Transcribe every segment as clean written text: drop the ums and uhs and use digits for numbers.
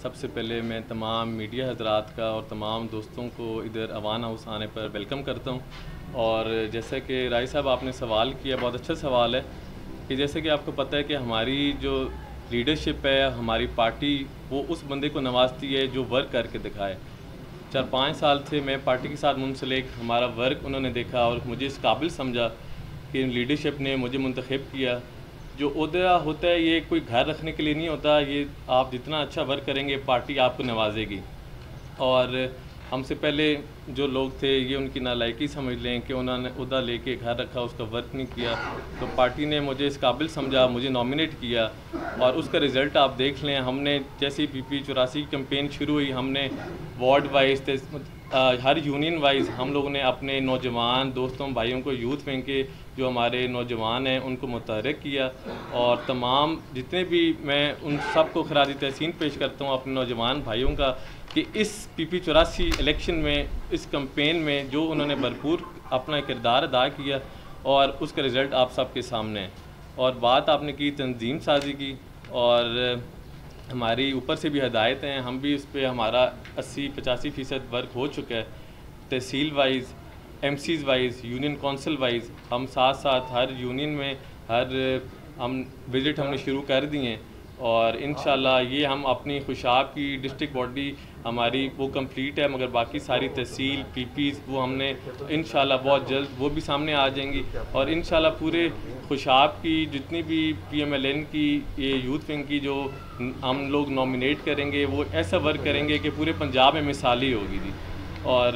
सबसे पहले मैं तमाम मीडिया हजरात का और तमाम दोस्तों को इधर अवान हाउस आने पर वेलकम करता हूँ। और जैसा कि राय साहब आपने सवाल किया, बहुत अच्छा सवाल है कि जैसे कि आपको पता है कि हमारी जो लीडरशिप है, हमारी पार्टी वो उस बंदे को नवाजती है जो वर्क करके दिखाए। 4-5 साल से मैं पार्टी के साथ मुंसलिक, हमारा वर्क उन्होंने देखा और मुझे इस काबिल समझा कि लीडरशिप ने मुझे मुंतखब किया। जो ओहदा होता है ये कोई घर रखने के लिए नहीं होता, ये आप जितना अच्छा वर्क करेंगे पार्टी आपको नवाजेगी। और हमसे पहले जो लोग थे ये उनकी नालायकी समझ लें कि उन्होंने ओहदा लेके घर रखा, उसका वर्क नहीं किया, तो पार्टी ने मुझे इस काबिल समझा, मुझे नॉमिनेट किया और उसका रिज़ल्ट आप देख लें। हमने जैसे ही PP 84 की कैंपेन शुरू हुई, हमने वार्ड वाइज हर यूनियन वाइज हम लोगों ने अपने नौजवान दोस्तों भाइयों को, यूथ विंग के जो हमारे नौजवान हैं उनको मुतहर्रिक किया और तमाम जितने भी, मैं उन सबको खराज तहसीन पेश करता हूँ अपने नौजवान भाइयों का कि इस PP 84 इलेक्शन में, इस कैंपेन में जो उन्होंने भरपूर अपना किरदार अदा किया और उसका रिज़ल्ट आप सबके सामने है। और बात आपने की तंजीम साजी की, और हमारी ऊपर से भी हदायत हैं, हम भी उस पर हमारा 80-85% वर्क हो चुका है। Tehsil wise, MCs wise, union council wise, हम साथ साथ हर यूनियन में हम विज़िट हमने शुरू कर दिए हैं और इंशाल्लाह ये हम अपनी खुशाब की डिस्ट्रिक्ट बॉडी हमारी वो कंप्लीट है, मगर बाकी सारी तहसील PPs वो हमने इंशाल्लाह बहुत जल्द वो भी सामने आ जाएंगी। और इंशाल्लाह पूरे खुशाब की जितनी भी PMLN की ये यूथ विंग की जो हम लोग नॉमिनेट करेंगे वो ऐसा वर्क करेंगे कि पूरे पंजाब में मिसाली होगी जी। और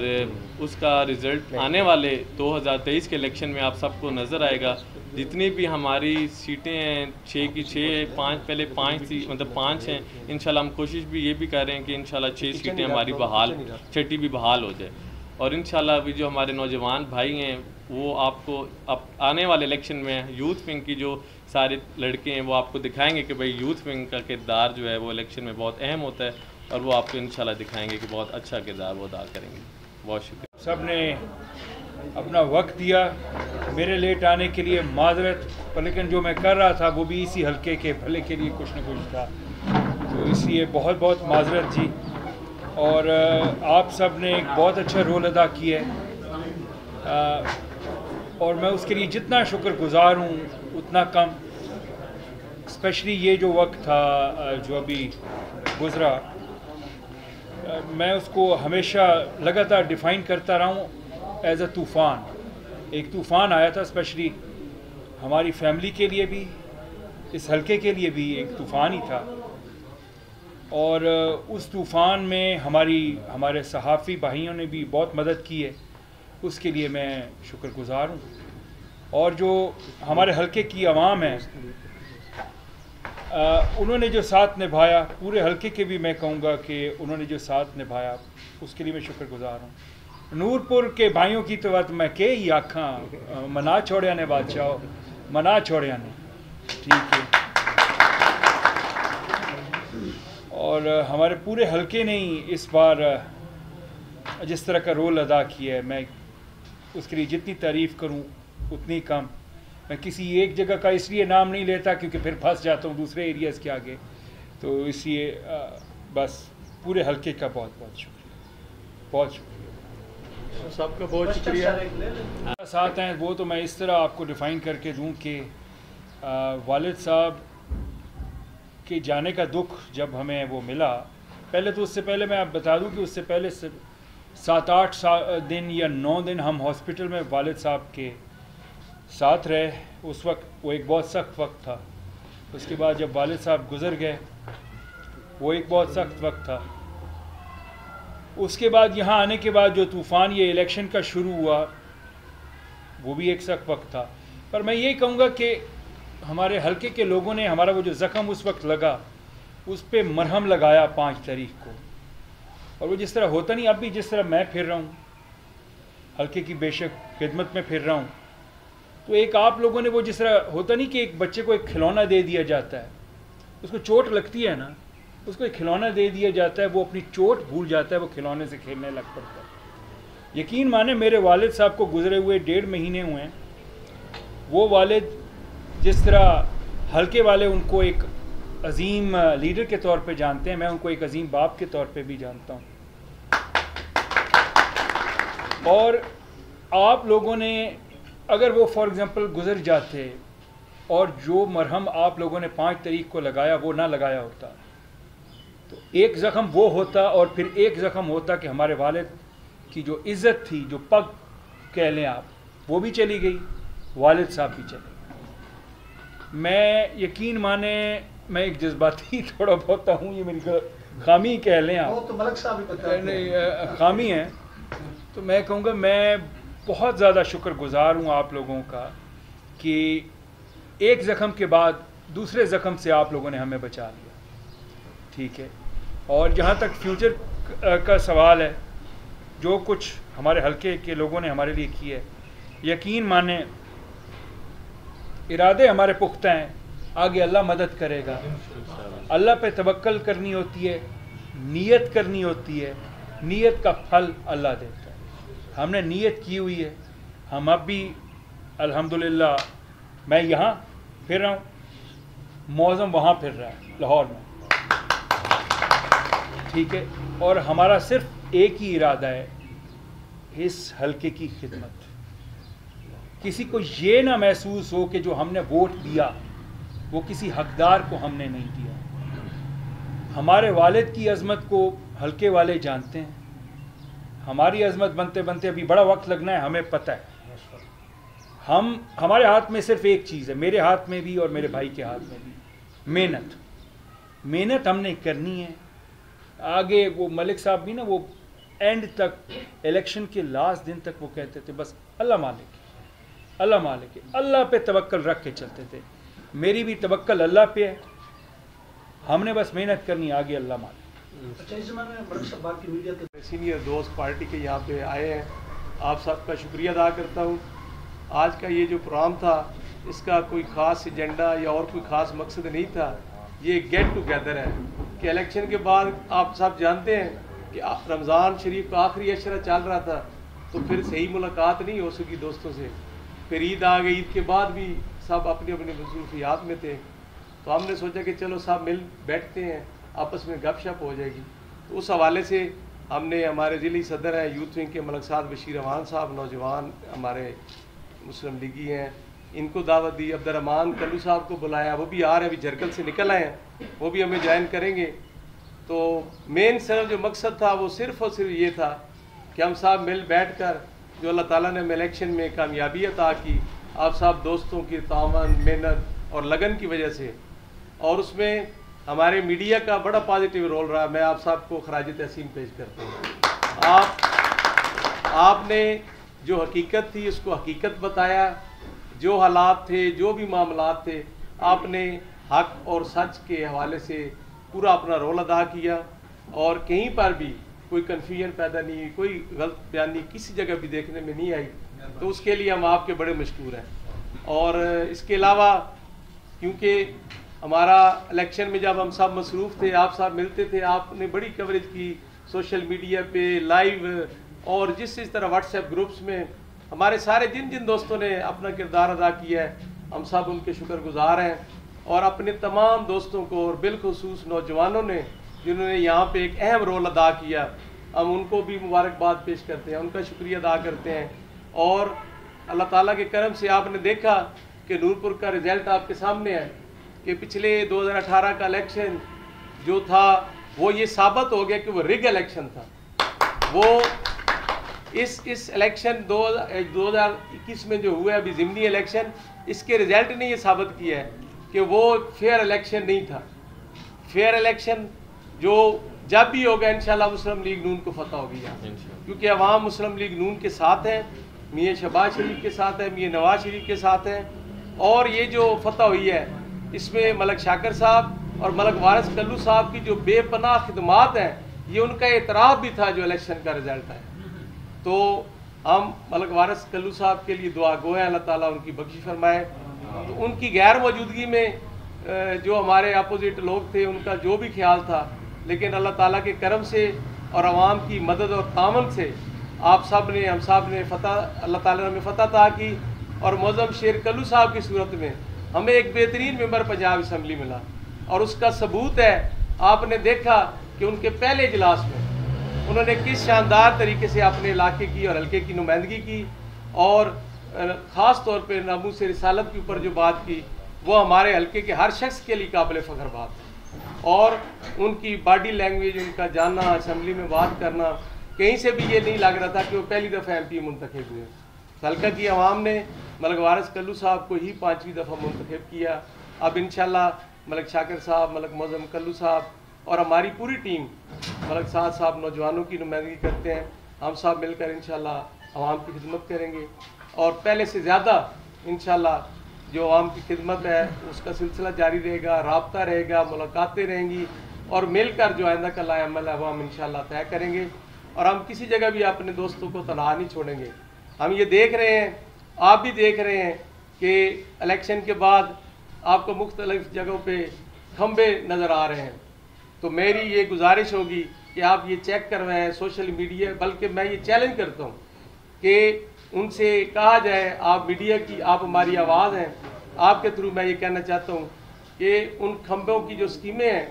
उसका रिज़ल्ट आने वाले 2023 के इलेक्शन में आप सबको नज़र आएगा। जितनी भी हमारी सीटें हैं 6 की 6, 5 पहले 5 थी, मतलब 5 हैं। इंशाल्लाह हम कोशिश भी ये भी कर रहे हैं कि इंशाल्लाह 6 सीटें हमारी बहाल, 6ठी भी बहाल हो जाए। और इंशाल्लाह भी जो हमारे नौजवान भाई हैं वो आपको आने वाले इलेक्शन में यूथ विंग की जो सारे लड़के हैं वो आपको दिखाएंगे कि भाई यूथ विंग का किरदार जो है वो इलेक्शन में बहुत अहम होता है और वो आपको इंशाल्लाह दिखाएंगे कि बहुत अच्छा किरदार वो अदा करेंगे। बहुत शुक्रिया। सब ने अपना वक्त दिया, मेरे लेट आने के लिए माजरत, पर लेकिन जो मैं कर रहा था वो भी इसी हल्के के भले के लिए कुछ न कुछ था, तो इसलिए बहुत बहुत माजरत जी। और आप सब ने एक बहुत अच्छा रोल अदा किया है और मैं उसके लिए जितना शुक्रगुजार हूँ उतना कम। स्पेशली ये जो वक्त था जो अभी गुज़रा, मैं उसको हमेशा लगातार डिफ़ाइन करता रहा हूँ एज अ तूफ़ान। एक तूफ़ान आया था स्पेशली हमारी फैमिली के लिए भी, इस हलके के लिए भी एक तूफ़ान ही था। और उस तूफ़ान में हमारे सहाफ़ी भाइयों ने भी बहुत मदद की है, उसके लिए मैं शुक्रगुजार हूँ। और जो हमारे हलके की आवाम है उन्होंने जो साथ निभाया, पूरे हलके के भी मैं कहूँगा कि उन्होंने जो साथ निभाया उसके लिए मैं शुक्रगुजार हूँ। नूरपुर के भाइयों की तो बात मैं के ही आखा, मना छोड़िया ने बादशाह, मना छोड़िया ने, ठीक है। और हमारे पूरे हलके ने ही इस बार जिस तरह का रोल अदा किया है, मैं उसके लिए जितनी तारीफ़ करूँ उतनी कम। मैं किसी एक जगह का इसलिए नाम नहीं लेता क्योंकि फिर फंस जाता हूँ दूसरे एरियाज़ के आगे, तो इसलिए बस पूरे हलके का बहुत बहुत शुक्रिया, बहुत शुक्रिया, सबका बहुत शुक्रिया। साथ हैं वो तो मैं इस तरह आपको डिफ़ाइन करके दूँ कि वालिद साहब के जाने का दुख जब हमें वो मिला, पहले तो उससे पहले मैं आप बता दूँ कि उससे पहले 7-8 दिन या 9 दिन हम हॉस्पिटल में वालिद साहब के साथ रहे। उस वक्त वो एक बहुत सख्त वक्त था। उसके बाद जब वालिद साहब गुज़र गए वो एक बहुत सख्त वक्त था। उसके बाद यहाँ आने के बाद जो तूफ़ान ये इलेक्शन का शुरू हुआ वो भी एक सख्त वक्त था। पर मैं ये कहूँगा कि हमारे हलके के लोगों ने हमारा वो जो ज़ख़म उस वक्त लगा उस पर मरहम लगाया 5 तारीख को। और वो जिस तरह होता नहीं, अब भी जिस तरह मैं फिर रहा हूँ हलके की बेशक खिदमत में फिर रहा हूँ, तो एक आप लोगों ने वो जिस तरह होता नहीं कि एक बच्चे को एक खिलौना दे दिया जाता है, उसको चोट लगती है ना, उसको एक खिलौना दे दिया जाता है, वो अपनी चोट भूल जाता है, वो खिलौने से खेलने लग पड़ता है। यकीन माने मेरे वालिद साहब को गुजरे हुए 1.5 महीने हुए हैं। वो वालिद जिस तरह हल्के वाले उनको एक अजीम लीडर के तौर पे जानते हैं, मैं उनको एक अजीम बाप के तौर पे भी जानता हूँ। और आप लोगों ने अगर वो फॉर एग्ज़ाम्पल गुज़र जाते और जो मरहम आप लोगों ने 5 तारीख को लगाया वो ना लगाया होता, तो एक ज़ख़म वो होता और फिर एक ज़ख़म होता कि हमारे वालिद की जो इज़्ज़त थी, जो पग कह लें आप, वो भी चली गई, वालिद साहब भी चले गए। मैं यकीन माने, मैं एक जज्बाती थोड़ा बहुत हूँ, ये मेरी खामी कह लें आप, तो मलक साहब भी बताते खामी है। तो मैं कहूँगा मैं बहुत ज़्यादा शुक्रगुज़ार हूँ आप लोगों का कि एक ज़ख़म के बाद दूसरे ज़ख़म से आप लोगों ने हमें बचा लिया, ठीक है। और जहाँ तक फ्यूचर का सवाल है, जो कुछ हमारे हलके के लोगों ने हमारे लिए किया है, यकीन माने इरादे हमारे पुख्ता हैं, आगे अल्लाह मदद करेगा। अल्लाह पे तवक्कल करनी होती है, नीयत करनी होती है, नीयत का फल अल्लाह देता है। हमने नीयत की हुई है, हम अब भी अल्हम्दुलिल्लाह, मैं यहाँ फिर रहा हूँ, मौज़म वहाँ फिर रहा है लाहौर में, ठीक है। और हमारा सिर्फ एक ही इरादा है, इस हलके की खिदमत। किसी को ये ना महसूस हो कि जो हमने वोट दिया वो किसी हकदार को हमने नहीं दिया। हमारे वालिद की अज़मत को हलके वाले जानते हैं, हमारी अज़मत बनते बनते अभी बड़ा वक्त लगना है, हमें पता है। हमारे हाथ में सिर्फ एक चीज़ है, मेरे हाथ में भी और मेरे भाई के हाथ में भी, मेहनत। मेहनत हमने करनी है। आगे वो मलिक साहब भी ना, वो एंड तक, इलेक्शन के लास्ट दिन तक वो कहते थे बस अल्लाह मालिक, अल्लाह मालिक, अल्लाह पे तवक्कल रख के चलते थे। मेरी भी तवक्कल अल्लाह पे है, हमने बस मेहनत करनी, आगे अल्लाह मालिक। अच्छा, इस ज़माने में मलक साहब बाकी मीडिया के सीनियर दोस्त पार्टी के यहाँ पे आए हैं, आप सबका शुक्रिया अदा करता हूँ। आज का ये जो प्रोग्राम था, इसका कोई ख़ास एजेंडा या और कोई ख़ास मकसद नहीं था। ये गेट टुगेदर है कि इलेक्शन के बाद आप सब जानते हैं कि रमज़ान शरीफ का आखिरी अशरा चल रहा था, तो फिर सही मुलाकात नहीं हो सकी दोस्तों से। फिर ईद आ गई, ईद के बाद भी सब अपनी अपनी मसरूफियात में थे, तो हमने सोचा कि चलो सब मिल बैठते हैं, आपस में गपशप हो जाएगी। तो उस हवाले से हमने, हमारे ज़िली सदर हैं यूथ विंग के मलक साद बशीर रहमान साहब, नौजवान हमारे मुस्लिम लीगी हैं, इनको दावत दी। अब्दुर्रहमान कल्लू साहब को बुलाया, वो भी आ रहे हैं, अभी झरकल से निकल आए हैं, वो भी हमें ज्वाइन करेंगे। तो मेन सर जो मकसद था वो सिर्फ़ और सिर्फ ये था कि हम सब मिल बैठ कर, जो अल्लाह ताला ने इलेक्शन में कामयाबी अता की, आप सब दोस्तों की तावन, मेहनत और लगन की वजह से, और उसमें हमारे मीडिया का बड़ा पॉजिटिव रोल रहा। मैं आप सबको खराज तहसीन पेश करता हूँ। आपने जो हकीकत थी उसको हकीकत बताया, जो हालात थे, जो भी मामलात थे, आपने हक और सच के हवाले से पूरा अपना रोल अदा किया, और कहीं पर भी कोई कन्फ्यूजन पैदा नहीं हुई, कोई गलत बयानी किसी जगह भी देखने में नहीं आई। तो उसके लिए हम आपके बड़े मशकूर हैं। और इसके अलावा, क्योंकि हमारा इलेक्शन में जब हम सब मसरूफ़ थे, आप सब मिलते थे, आपने बड़ी कवरेज की सोशल मीडिया पे, लाइव, और जिस तरह व्हाट्सएप ग्रुप्स में हमारे सारे जिन जिन दोस्तों ने अपना किरदार अदा किया है, हम सब उनके शुक्रगुजार हैं। और अपने तमाम दोस्तों को, और बिलखुसूस नौजवानों ने जिन्होंने यहाँ पे एक अहम रोल अदा किया, हम उनको भी मुबारकबाद पेश करते हैं, उनका शुक्रिया अदा करते हैं। और अल्लाह ताला के करम से आपने देखा कि नूरपुर का रिज़ल्ट आपके सामने है कि पिछले 2018 का इलेक्शन जो था वो ये साबित हो गया कि वो रिग इलेक्शन था। वो इस इलेक्शन 2021 में जो हुआ है अभी ज़िमनी इलेक्शन, इसके रिज़ल्ट ने ये साबित किया है कि वो फेयर इलेक्शन नहीं था। फेयर इलेक्शन जो जब भी होगा इंशाल्लाह मुस्लिम लीग नून को फतह होगी यहाँ, क्योंकि अवाम मुस्लिम लीग नून के साथ है, मियाँ शहबाज शरीफ के साथ है, मियाँ नवाज शरीफ के साथ है। और ये जो फतह हुई है इसमें मलक शाकर साहब और मलक वारिस कल्लू साहब की जो बेपनाह खिदमात हैं, ये उनका एतराफ़ भी था जो इलेक्शन का रिज़ल्ट है। तो हम मलक वारिस कल्लू साहब के लिए दुआ गो हैं, अल्लाह ताला उनकी बख्शिश फरमाए। तो उनकी गैर मौजूदगी में जो हमारे अपोजिट लोग थे उनका जो भी ख्याल था, लेकिन अल्लाह ताला के करम से और आवाम की मदद और तामन से आप सब ने, हम सब ने फ़तह, अल्लाह ताला ने हमें फ़तह अता की। और मौज़म शेर कल्लू साहब की सूरत में हमें एक बेहतरीन मेंबर पंजाब असम्बली मिला। और उसका सबूत है आपने देखा कि उनके पहले इजलास में उन्होंने किस शानदार तरीके से अपने इलाके की और हल्के की नुमाइंदगी की, और ख़ास तौर पे नामूस रिसालत के ऊपर जो बात की वो हमारे हल्के के हर शख्स के लिए काबिल फ़ख्र बात है। और उनकी बॉडी लैंग्वेज, उनका जाना, असम्बली में बात करना, कहीं से भी ये नहीं लग रहा था कि वो पहली दफ़ा MP मुंतखब हुए। हल्का की आवाम ने मलक वारिस कल्लू साहब को ही 5वीं दफ़ा मुंतखब किया। अब इंशाल्लाह मलक शाकिर साहब, मलक मौज़म कल्लू साहब और हमारी पूरी टीम, मलक साद साहब नौजवानों की नुमाइंदगी करते हैं, हम सब मिलकर इंशाल्लाह आवाम की खिदमत करेंगे और पहले से ज़्यादा इंशाल्लाह जो आवाम की खिदमत है उसका सिलसिला जारी रहेगा, राब्ता रहेगा, मुलाकातें रहेंगी और मिलकर जो आइंदा का लाएअमल है वो हम इंशाल्लाह तय करेंगे। और हम किसी जगह भी अपने दोस्तों को तनहा नहीं छोड़ेंगे। हम ये देख रहे हैं, आप भी देख रहे हैं कि इलेक्शन के बाद आपको मुख्तलिफ जगहों पे खंबे नज़र आ रहे हैं। तो मेरी ये गुजारिश होगी कि आप ये चेक करवाएं सोशल मीडिया, बल्कि मैं ये चैलेंज करता हूँ कि उनसे कहा जाए, आप मीडिया की, आप हमारी आवाज़ हैं, आपके थ्रू मैं ये कहना चाहता हूँ कि उन खंभों की जो स्कीमें हैं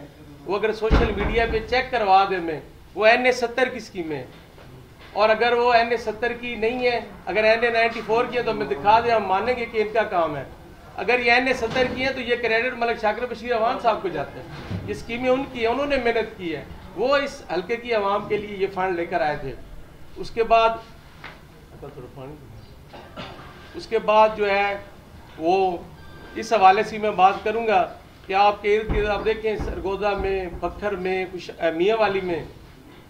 वो अगर सोशल मीडिया पे चेक करवा दें, मैं वो NA-70 की स्कीमें हैं, और अगर वो NA-70 की नहीं है, अगर NA-94 की है तो हमें दिखा दें, हम मानेंगे कि इनका काम है। अगर ये NA-70 की है तो ये क्रेडिट मलक शाकिर बशीर अवान साहब को जाता है। ये स्कीमें उनकी है, उन्होंने मेहनत की है, वो इस हल्के की आवाम के लिए ये फंड लेकर आए थे। उसके बाद जो है वो इस हवाले से मैं बात करूँगा कि आपके इर्द गिर्द आप देखें, सरगोदा में, बखर में, कुछ मियाँ वाली में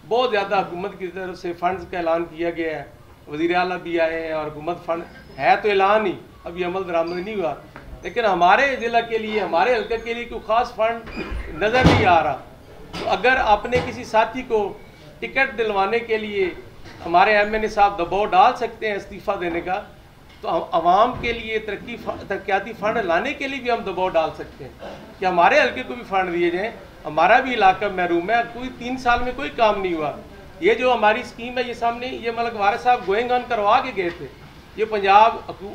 बहुत ज़्यादा हुकूमत की तरफ से फ़ंड्स का ऐलान किया गया है। वज़ीर आला भी आए हैं और हुकूमत फ़ंड है तो ऐलान ही, अभी अमल दरामद नहीं हुआ, लेकिन हमारे ज़िला के लिए, हमारे हल्के के लिए कोई ख़ास फंड नज़र नहीं आ रहा। तो अगर आपने किसी साथी को टिकट दिलवाने के लिए हमारे MNA साहब दबाव डाल सकते हैं इस्तीफ़ा देने का, तो आवाम के लिए तरक्याती फ़ंड लाने के लिए भी हम दबाव डाल सकते हैं कि हमारे हल्के को भी फ़ंड दिए जाएँ। हमारा भी इलाका महरूम है, कोई 3 साल में कोई काम नहीं हुआ। ये जो हमारी स्कीम है, ये सामने ये मलक वारिस साहब गोइंग ऑन करवा के गए थे, ये पंजाब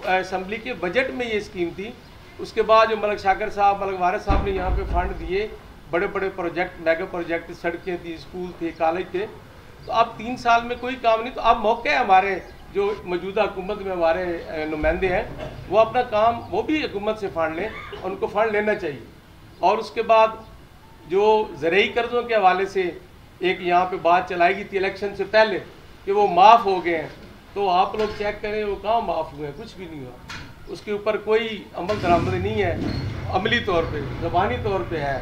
असम्बली के बजट में ये स्कीम थी। उसके बाद जो मलक शाकिर साहब, मलक वारिस साहब ने यहाँ पे फंड दिए, बड़े बड़े प्रोजेक्ट, मेगा प्रोजेक्ट, सड़कें थी, स्कूल थे, कॉलेज थे। तो अब 3 साल में कोई काम नहीं, तो अब मौका है हमारे जो मौजूदा हुकूमत में हमारे नुमाइंदे हैं, वो अपना काम, वो भी हुकूमत से फ़ंड लें, उनको फ़ंड लेना चाहिए। और उसके बाद जो ज़रई कर्ज़ों के हवाले से एक यहाँ पे बात चलाई गई थी इलेक्शन से पहले कि वो माफ़ हो गए हैं, तो आप लोग चेक करें वो कहाँ माफ़ हुए हैं, कुछ भी नहीं हुआ। उसके ऊपर कोई अमल दरामद नहीं है, अमली तौर पे, ज़बानी तौर पे है।